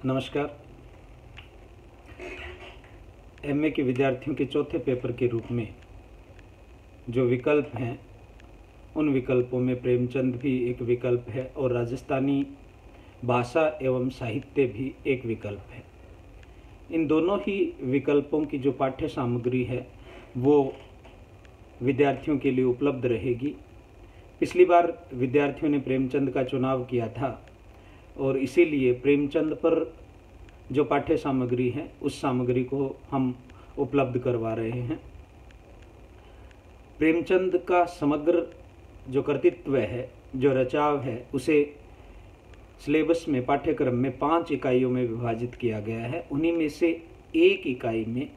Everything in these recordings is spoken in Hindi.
नमस्कार। एमए के विद्यार्थियों के चौथे पेपर के रूप में जो विकल्प हैं उन विकल्पों में प्रेमचंद भी एक विकल्प है और राजस्थानी भाषा एवं साहित्य भी एक विकल्प है। इन दोनों ही विकल्पों की जो पाठ्य सामग्री है वो विद्यार्थियों के लिए उपलब्ध रहेगी। पिछली बार विद्यार्थियों ने प्रेमचंद का चुनाव किया था और इसीलिए प्रेमचंद पर जो पाठ्य सामग्री है उस सामग्री को हम उपलब्ध करवा रहे हैं। प्रेमचंद का समग्र जो कृतित्व है, जो रचाव है, उसे सिलेबस में पाठ्यक्रम में 5 इकाइयों में विभाजित किया गया है। उन्हीं में से एक इकाई में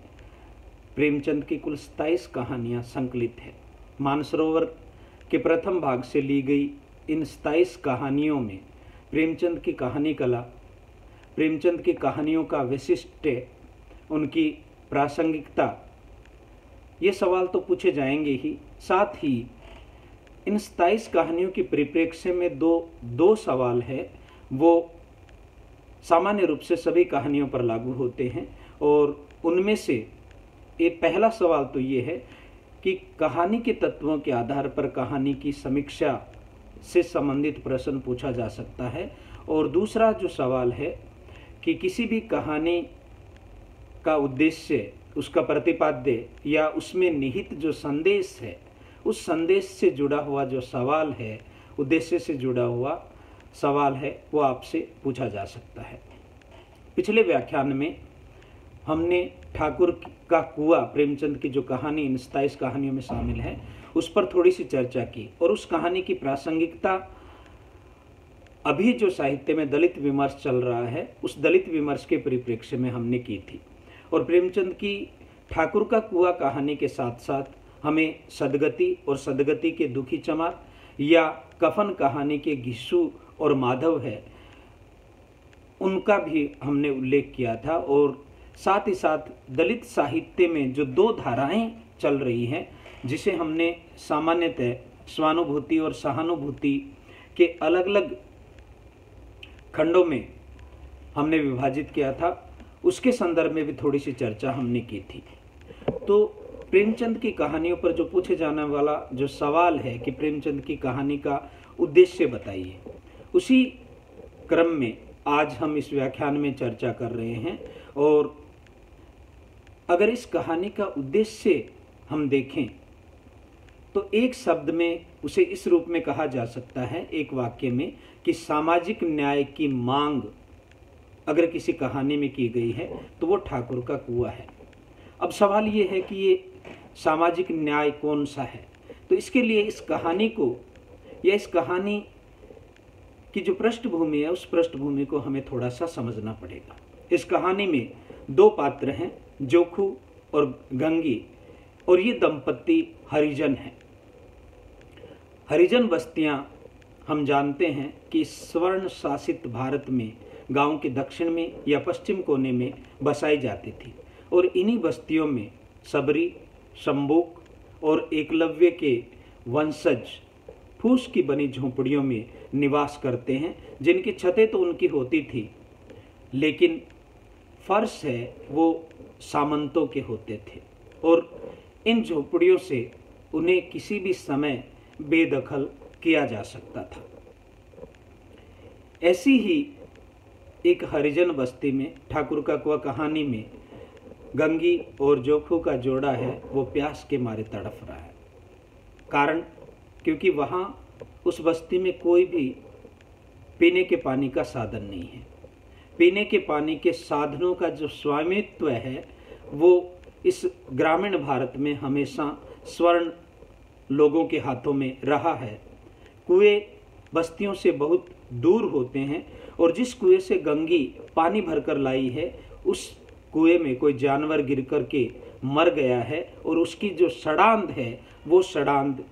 प्रेमचंद की कुल 27 कहानियाँ संकलित है। मानसरोवर के प्रथम भाग से ली गई इन 27 कहानियों में प्रेमचंद की कहानी कला, प्रेमचंद की कहानियों का वैशिष्ट्य, उनकी प्रासंगिकता, ये सवाल तो पूछे जाएंगे ही। साथ ही इन 27 कहानियों की परिप्रेक्ष्य में दो सवाल है वो सामान्य रूप से सभी कहानियों पर लागू होते हैं और उनमें से एक पहला सवाल तो ये है कि कहानी के तत्वों के आधार पर कहानी की समीक्षा से संबंधित प्रश्न पूछा जा सकता है। और दूसरा जो सवाल है कि किसी भी कहानी का उद्देश्य, उसका प्रतिपाद्य या उसमें निहित जो संदेश है, उस संदेश से जुड़ा हुआ जो सवाल है, उद्देश्य से जुड़ा हुआ सवाल है, वो आपसे पूछा जा सकता है। पिछले व्याख्यान में हमने ठाकुर का कुआं, प्रेमचंद की जो कहानी इन 27 कहानियों में शामिल है, उस पर थोड़ी सी चर्चा की और उस कहानी की प्रासंगिकता अभी जो साहित्य में दलित विमर्श चल रहा है उस दलित विमर्श के परिप्रेक्ष्य में हमने की थी। और प्रेमचंद की ठाकुर का कुआं कहानी के साथ साथ हमें सदगति और सदगति के दुखी चमार या कफन कहानी के घिस्सू और माधव है, उनका भी हमने उल्लेख किया था। और साथ ही साथ दलित साहित्य में जो 2 धाराएं चल रही हैं, जिसे हमने सामान्यतः स्वानुभूति और सहानुभूति के अलग अलग खंडों में हमने विभाजित किया था, उसके संदर्भ में भी थोड़ी सी चर्चा हमने की थी। तो प्रेमचंद की कहानियों पर जो पूछे जाने वाला जो सवाल है कि प्रेमचंद की कहानी का उद्देश्य बताइए, उसी क्रम में आज हम इस व्याख्यान में चर्चा कर रहे हैं। और अगर इस कहानी का उद्देश्य हम देखें तो एक शब्द में उसे इस रूप में कहा जा सकता है, एक वाक्य में, कि सामाजिक न्याय की मांग अगर किसी कहानी में की गई है तो वो ठाकुर का कुआं है। अब सवाल ये है कि ये सामाजिक न्याय कौन सा है, तो इसके लिए इस कहानी को या इस कहानी की जो पृष्ठभूमि है उस पृष्ठभूमि को हमें थोड़ा सा समझना पड़ेगा। इस कहानी में 2 पात्र हैं, जोखू और गंगी, और ये दंपत्ति हरिजन हैं। हरिजन बस्तियां हम जानते हैं कि स्वर्ण शासित भारत में गांव के दक्षिण में या पश्चिम कोने में बसाई जाती थी और इन्हीं बस्तियों में सबरी, शंबुक और एकलव्य के वंशज फूस की बनी झोंपड़ियों में निवास करते हैं, जिनकी छतें तो उनकी होती थी लेकिन फर्श है वो सामंतों के होते थे और इन झोपड़ियों से उन्हें किसी भी समय बेदखल किया जा सकता था। ऐसी ही एक हरिजन बस्ती में ठाकुर का कुआं कहानी में गंगी और जोखू का जोड़ा है वो प्यास के मारे तड़फ रहा है। कारण क्योंकि वहाँ उस बस्ती में कोई भी पीने के पानी का साधन नहीं है। पीने के पानी के साधनों का जो स्वामित्व है वो इस ग्रामीण भारत में हमेशा स्वर्ण लोगों के हाथों में रहा है। कुएं बस्तियों से बहुत दूर होते हैं और जिस कुएं से गंगी पानी भरकर लाई है उस कुएं में कोई जानवर गिर कर के मर गया है और उसकी जो सड़ांध है वो सड़ांध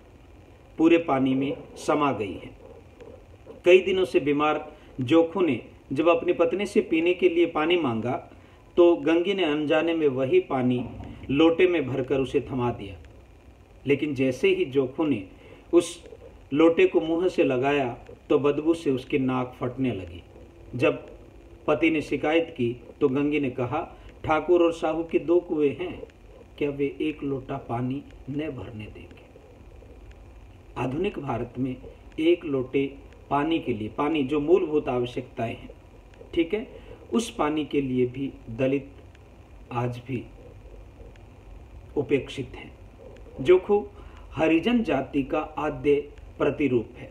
पूरे पानी में समा गई है। कई दिनों से बीमार जोखू ने जब अपनी पत्नी से पीने के लिए पानी मांगा तो गंगी ने अनजाने में वही पानी लोटे में भरकर उसे थमा दिया। लेकिन जैसे ही जोखू ने उस लोटे को मुंह से लगाया तो बदबू से उसकी नाक फटने लगी। जब पति ने शिकायत की तो गंगी ने कहा, ठाकुर और साहू के 2 कुएं हैं, क्या वे 1 लोटा पानी न भरने देंगे? आधुनिक भारत में 1 लोटे पानी के लिए, पानी जो मूलभूत आवश्यकताएं हैं, ठीक है, उस पानी के लिए भी दलित आज भी उपेक्षित हैं। जोखू हरिजन जाति का आद्य प्रतिरूप है।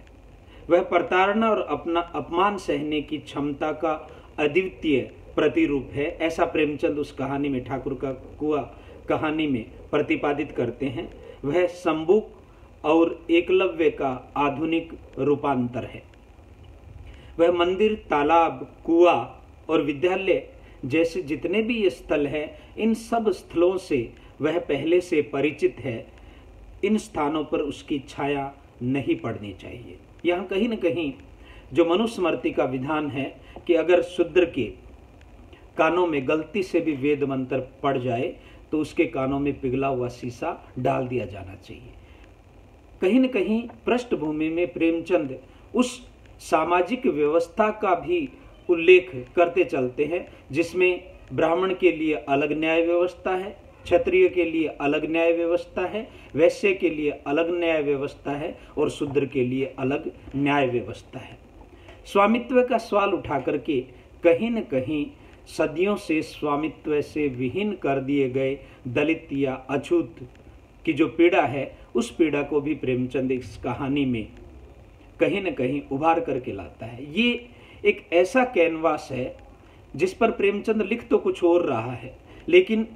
वह प्रताड़ना और अपना अपमान सहने की क्षमता का अद्वितीय प्रतिरूप है। ऐसा प्रेमचंद उस कहानी में, ठाकुर का कुआं कहानी में प्रतिपादित करते हैं। वह शंबुक और एकलव्य का आधुनिक रूपांतर है। वह मंदिर, तालाब, कुआं और विद्यालय जैसे जितने भी ये स्थल है, इन सब स्थलों से वह पहले से परिचित है। इन स्थानों पर उसकी छाया नहीं पड़नी चाहिए। यहाँ कहीं न कहीं जो मनुस्मृति का विधान है कि अगर शूद्र के कानों में गलती से भी वेद मंत्र पड़ जाए तो उसके कानों में पिघला हुआ शीशा डाल दिया जाना चाहिए। कहीं न कहीं पृष्ठभूमि में प्रेमचंद उस सामाजिक व्यवस्था का भी उल्लेख करते चलते हैं जिसमें ब्राह्मण के लिए अलग न्याय व्यवस्था है, क्षत्रिय के लिए अलग न्याय व्यवस्था है, वैश्य के लिए अलग न्याय व्यवस्था है और शूद्र के लिए अलग न्याय व्यवस्था है। स्वामित्व का सवाल उठा करके कहीं न कहीं सदियों से स्वामित्व से विहीन कर दिए गए दलित या अछूत की जो पीड़ा है, उस पीड़ा को भी प्रेमचंद इस कहानी में कहीं न कहीं उभार करके लाता है। ये एक ऐसा कैनवास है जिस पर प्रेमचंद लिख तो कुछ और रहा है, लेकिन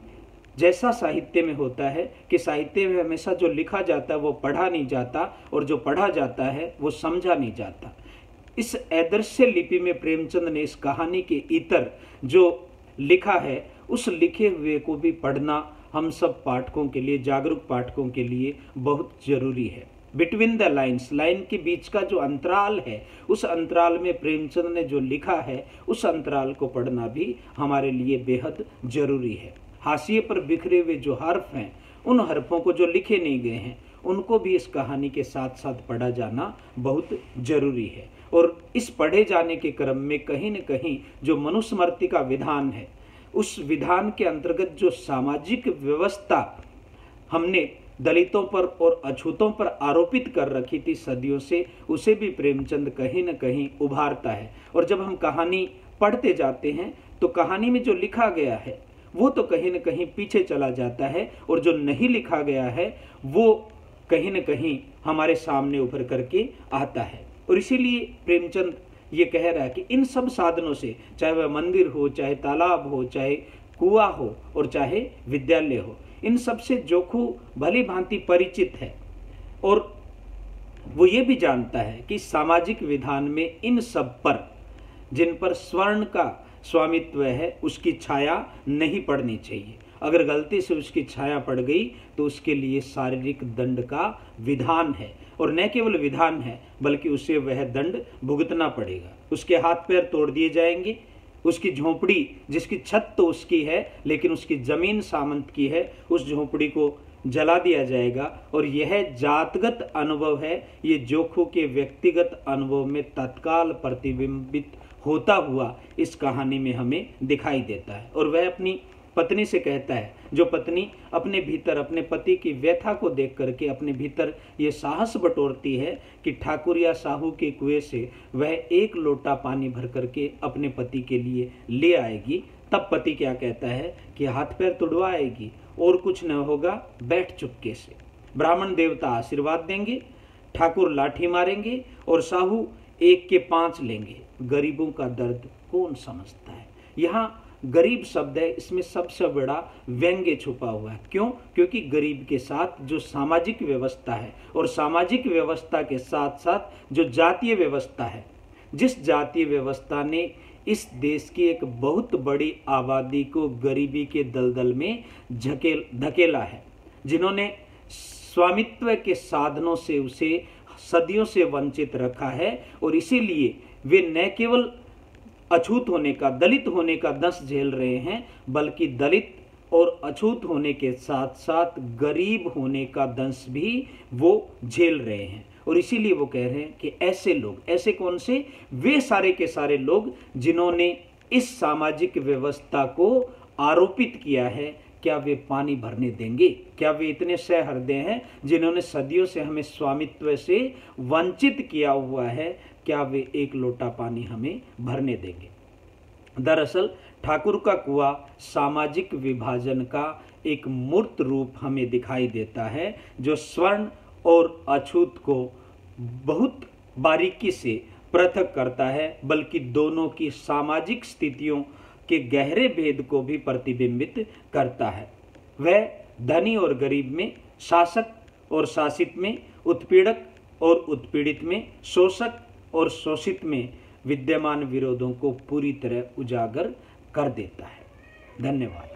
जैसा साहित्य में होता है कि साहित्य में हमेशा जो लिखा जाता है वो पढ़ा नहीं जाता और जो पढ़ा जाता है वो समझा नहीं जाता। इस अदृश्य लिपि में प्रेमचंद ने इस कहानी के इतर जो लिखा है, उस लिखे हुए को भी पढ़ना हम सब पाठकों के लिए, जागरूक पाठकों के लिए बहुत जरूरी है। बिटवीन द लाइन्स, लाइन के बीच का जो अंतराल है, उस अंतराल में प्रेमचंद ने जो लिखा है, उस अंतराल को पढ़ना भी हमारे लिए बेहद जरूरी है। हाशिए पर बिखरे हुए जो हर्फ हैं, उन हर्फों को जो लिखे नहीं गए हैं, उनको भी इस कहानी के साथ साथ पढ़ा जाना बहुत जरूरी है। और इस पढ़े जाने के क्रम में कहीं न कहीं जो मनुस्मृति का विधान है, उस विधान के अंतर्गत जो सामाजिक व्यवस्था हमने दलितों पर और अछूतों पर आरोपित कर रखी थी सदियों से, उसे भी प्रेमचंद कहीं न कहीं उभारता है। और जब हम कहानी पढ़ते जाते हैं तो कहानी में जो लिखा गया है वो तो कहीं न कहीं पीछे चला जाता है, और जो नहीं लिखा गया है वो कहीं न कहीं हमारे सामने उभर करके आता है। और इसीलिए प्रेमचंद ये कह रहा है कि इन सब साधनों से, चाहे वह मंदिर हो, चाहे तालाब हो, चाहे कुआं हो और चाहे विद्यालय हो, इन सब से जोखू भली भांति परिचित है। और वो ये भी जानता है कि सामाजिक विधान में इन सब पर, जिन पर स्वर्ण का स्वामित्व है, उसकी छाया नहीं पड़नी चाहिए। अगर गलती से उसकी छाया पड़ गई तो उसके लिए शारीरिक दंड का विधान है, और न केवल विधान है बल्कि उसे वह दंड भुगतना पड़ेगा। उसके हाथ पैर तोड़ दिए जाएंगे, उसकी झोंपड़ी, जिसकी छत तो उसकी है लेकिन उसकी जमीन सामंत की है, उस झोंपड़ी को जला दिया जाएगा। और यह जातगत अनुभव है, ये जोखू के व्यक्तिगत अनुभव में तत्काल प्रतिबिंबित होता हुआ इस कहानी में हमें दिखाई देता है। और वह अपनी पत्नी से कहता है, जो पत्नी अपने भीतर अपने पति की व्यथा को देख करके अपने भीतर ये साहस बटोरती है कि ठाकुर या साहू के कुएं से वह 1 लोटा पानी भर करके अपने पति के लिए ले आएगी, तब पति क्या कहता है कि हाथ पैर तुड़वा आएगी और कुछ न होगा, बैठ चुपके से। ब्राह्मण देवता आशीर्वाद देंगे, ठाकुर लाठी मारेंगे और साहू 1 के 5 लेंगे। गरीबों का दर्द कौन समझता है? यहाँ गरीब शब्द है, इसमें सबसे बड़ा व्यंग्य छुपा हुआ है। क्यों? क्योंकि गरीब के साथ जो सामाजिक व्यवस्था है और सामाजिक व्यवस्था के साथ साथ जो जातीय व्यवस्था है, जिस जातीय व्यवस्था ने इस देश की एक बहुत बड़ी आबादी को गरीबी के दलदल में धकेला है, जिन्होंने स्वामित्व के साधनों से उसे सदियों से वंचित रखा है, और इसीलिए वे न केवल अछूत होने का, दलित होने का दंश झेल रहे हैं, बल्कि दलित और अछूत होने के साथ साथ गरीब होने का दंश भी वो झेल रहे हैं। और इसीलिए वो कह रहे हैं कि ऐसे लोग, ऐसे कौन से? वे सारे के सारे लोग जिन्होंने इस सामाजिक व्यवस्था को आरोपित किया है, क्या वे पानी भरने देंगे? क्या वे इतने सहृदय हैं जिन्होंने सदियों से हमें स्वामित्व से वंचित किया हुआ है, क्या वे एक लोटा पानी हमें भरने देंगे? दरअसल ठाकुर का कुआं सामाजिक विभाजन का एक मूर्त रूप हमें दिखाई देता है, जो स्वर्ण और अछूत को बहुत बारीकी से पृथक करता है, बल्कि दोनों की सामाजिक स्थितियों के गहरे भेद को भी प्रतिबिंबित करता है। वह धनी और गरीब में, शासक और शासित में, उत्पीड़क और उत्पीड़ित में, शोषक और शोषित में विद्यमान विरोधों को पूरी तरह उजागर कर देता है। धन्यवाद।